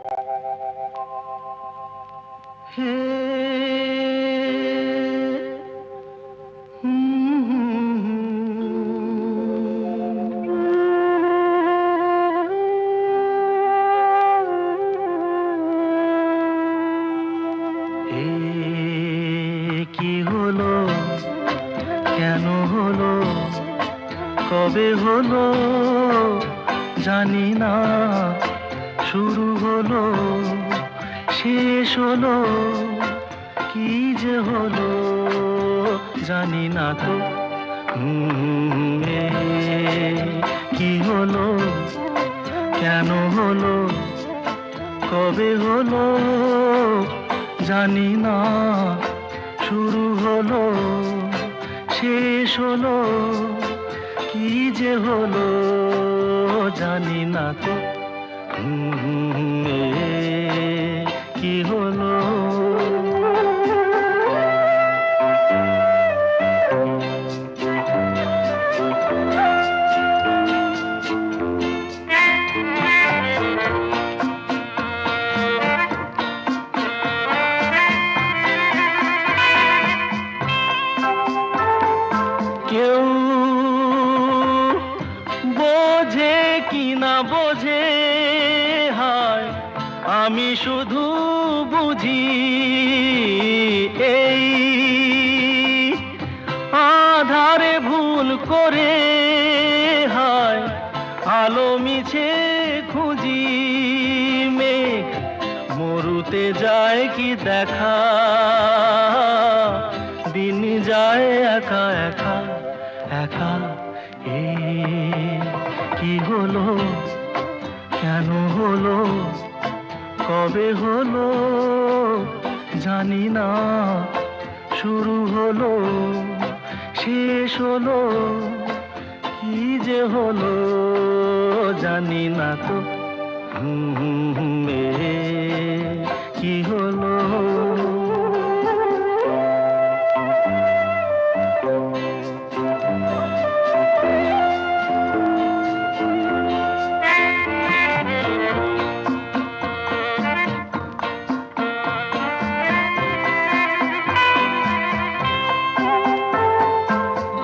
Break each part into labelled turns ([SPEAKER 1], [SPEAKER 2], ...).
[SPEAKER 1] কি হলো, কেন হলো, কবে হলো জানি না, শুরু হলো শেষ হলো, কি যে হলো জানি না তো। কি হলো, কেন হলো, কবে হলো জানি না, শুরু হলো শেষ হলো, কি যে হলো জানি না তো। কি হলো, কেউ বোঝে কি না বোঝে, হায় আমি শুধু বুঝি এই আধারে ভুল করে, হায় আলো মিছে খুঁজি, মেঘ মরুতে যায় কি দেখা, দিন যায় একা একা একা। কি হলো, কেন হলো, কবে হলো জানি না, শুরু হলো শেষ হলো, কি যে হলো জানি না তো। কি হলো,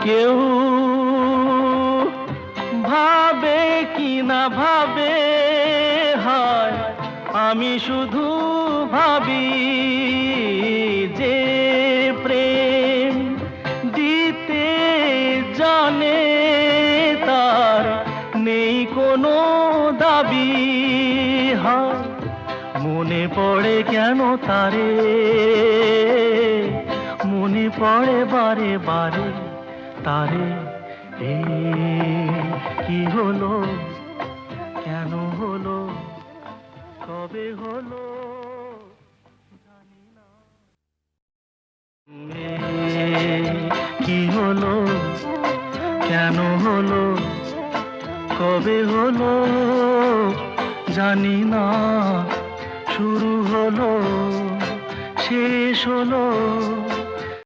[SPEAKER 1] কেউ ভাবে কি না ভাবে, হায় আমি শুধু ভাবি যে প্রেম দিতে জানে, তার নেই কোনো দাবি, হায় মনে পড়ে কেন তারে, মনে পড়ে বারে বারে তারে। কি হলো, কেন হলো, কবে হলো জানি না। কি হলো, কেন হলো, কবে হলো জানি না, শুরু হলো শেষ হলো,